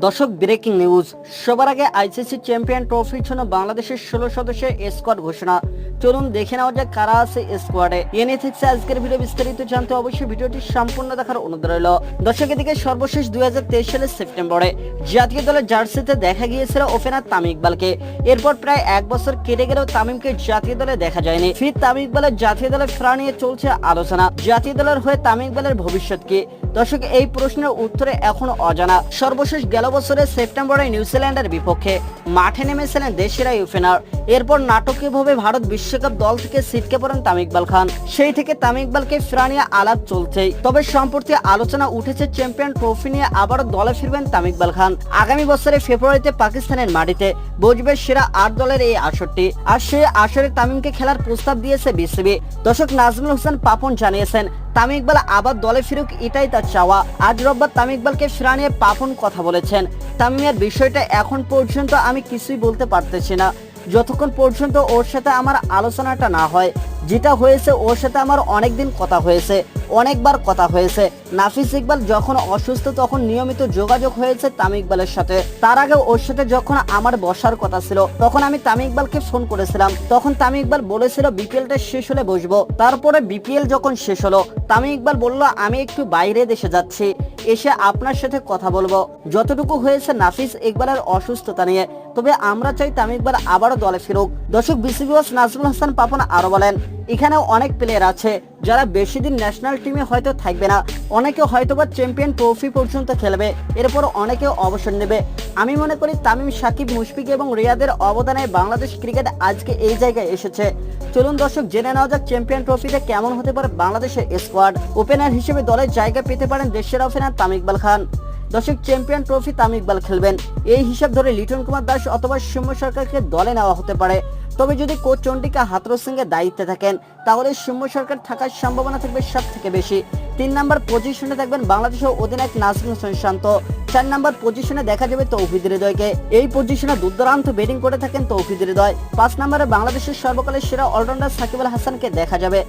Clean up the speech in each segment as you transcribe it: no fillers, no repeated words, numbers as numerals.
দর্শক breaking news. সবার আগে আইসিসি চ্যাম্পিয়ন ট্রফির জন্য বাংলাদেশের 16 সদস্যের স্কোয়াড ঘোষণা। চলুন দেখে নেওয়া যাক কারা আছে স্কোয়াডে। এনে থাকছে আজকের ভিডিও। বিস্তারিত জানতে অবশ্যই ভিডিওটি সম্পূর্ণ দেখার অনুরোধ রইল। দর্শক, এদিকে সর্বশেষ 2023 সালের সেপ্টেম্বরে জাতীয় দলের জার্সিতে দেখা গিয়েছিল ওপেনার তামিম ইকবালকে। এরপর প্রায় এক বছর কেটে গেলেও তামিমকে জাতীয় দলে দেখা যায়নি। ফির তামিম ইকবালের জাতীয় দলে ফেরা নিয়ে চলছে আলোচনা। জাতীয় দলের হয়ে তামিম ইকবালের ভবিষ্যৎ কি? দর্শক, এই প্রশ্নের উত্তরে এখনো অজানা। সর্বশেষ গেল বছরের সেপ্টেম্বরে নিউজিল্যান্ডের বিপক্ষে মাঠে নেমেছিলেন দেশের এই ওপেনার। এরপর নাটকীয়ভাবে ভারত বিশ্বকাপ দল থেকে ছিটকে পড়েন তামিম ইকবাল খান। সেই থেকে তামিম ইকবালকে ফেরা নিয়ে আলাপ চলছেই। তবে সম্প্রতি আলোচনা উঠেছে চ্যাম্পিয়ন ট্রফি নিয়ে আবারও দলে ফিরবেন তামিম ইকবাল খান। আগামী বছরের ফেব্রুয়ারিতে পাকিস্তানের মাটিতে বসবে সেরা 8 দলের এই আসরটি। আর সেই আসরে তামিমকে খেলার প্রস্তাব দিয়েছে বিসিবি। দর্শক, নাজমুল হোসেন পাপন জানিয়েছেন তামিম ইকবাল আবার দলে ফিরুক, এটাই তার চাওয়া। আজ রোববার তামিম ইকবালকে ফেরা নিয়ে পাপন কথা বলেছেন। তামিমের বিষয়টা এখন পর্যন্ত আমি কিছুই বলতে পারতেছি না, যতক্ষণ পর্যন্ত ওর সাথে আমার আলোচনাটা না হয়। যেটা হয়েছে, ওর সাথে আমার অনেকদিন কথা হয়েছে, অনেকবার কথা হয়েছে। নাফিস ইকবাল যখন অসুস্থ তখন নিয়মিত যোগাযোগ হয়েছে তামিম ইকবালের সাথে। তার আগে ওর সাথে যখন আমার বসার কথা ছিল তখন আমি তামিম ইকবালকে ফোন করেছিলাম। তখন তামিম ইকবাল বলেছিল বিপিএলটা শেষ হলে বসবো। তারপরে বিপিএল যখন শেষ হলো তামিম ইকবাল বলল আমি একটু বাইরে দেশে যাচ্ছি, এসে আপনার সাথে কথা বলবো। যতটুকু হয়েছে নাফিস ইকবালের অসুস্থতা নিয়ে। তবে আমরা চাই তামিম ইকবাল আবারও দলে ফিরুক। দর্শক, বিসিবি কোচ নাজমুল হাসান পাপন আরো বলেন এখানেও অনেক প্লেয়ার আছে যারা বেশি দিন ন্যাশনাল টিমে হয়তো থাকবে না। অনেকে হয়তোবা চ্যাম্পিয়ন ট্রফি পর্যন্ত খেলবে, এরপর অনেকে অবসর নেবে। আমি মনে করি তামিম, সাকিব, মুশফিক এবং রিয়াদের অবদানে বাংলাদেশ ক্রিকেট আজকে এই জায়গায় এসেছে। চলুন দর্শক, জেনে নেওয়া যাক চ্যাম্পিয়ন ট্রফিতে কেমন হতে পারে বাংলাদেশের স্কোয়াড। ওপেনার হিসেবে দলের জায়গা পেতে পারেন দেশের ওপেনার তামিম ইকবাল খান। দর্শক, চ্যাম্পিয়ন ট্রফি তামিম ইকবাল খেলবেন, এই হিসাব ধরে লিটন কুমার দাস অথবা সৌম্য সরকারকে দলে নেওয়া হতে পারে। তবে যদি কোচ চন্ডিকা হাথরস সিংয়ের দায়িত্বে থাকেন তাহলে সৌম্য সরকার থাকার সম্ভাবনা থাকবে সব থেকে বেশি। 3 নম্বর পজিশনে থাকবেন বাংলাদেশের অধিনায়ক নাজমুল হোসেন শান্ত। 4 নম্বর পজিশনে দেখা যাবে তৌহিদ হৃদয়কে। এই পজিশনে দুর্দান্ত ব্যাটিং করে থাকেন তৌহিদ হৃদয়। 5 নম্বরে বাংলাদেশের সর্বকালের সেরা অলরাউন্ডার সাকিব আল হাসানকে দেখা যাবে।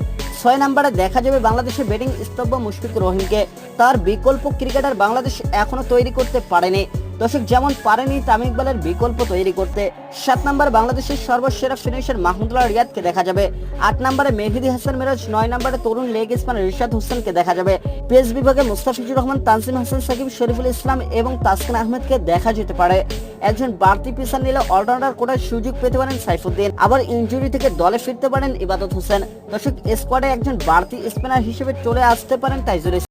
6 নম্বরে দেখা যাবে বাংলাদেশের ব্যাটিং স্তম্ভ মুশফিকুর রহিমকে। তার বিকল্প ক্রিকেটার বাংলাদেশ এখনো তৈরি করতে পারেনি। দর্শক, যেমন পারেনি তামিম ইকবালের বিকল্প তৈরি করতে। 7 নম্বরে বাংলাদেশের সর্বসেরা ফিনিশার মাহমুদুল্লাহ রিয়াদকে দেখা যাবে। 8 নম্বরে মেহেদী হাসান মিরাজ। 9 নম্বরে তরুণ লেগ স্পিনার রিশাদ হোসেনকে দেখা যাবে। পেস বিভাগে মুস্তাফিজুর রহমান, তানজিম হাসান সাকিব, শরীফুল ইসলাম এবং তাসকিন আহমেদকে দেখা যেতে পারে। একজন বাড়তি পেসার নিলে অলরাউন্ডার কোটার সুযোগ পেতে পারেন সাইফুদ্দিন। আবার ইনজুরি থেকে দলে ফিরতে পারেন ইবাদত হোসেন। দর্শক, স্কোয়াডে একজন বাড়তি স্পিনার হিসেবে চলে আসতে পারেন তাইজুল ইসলাম।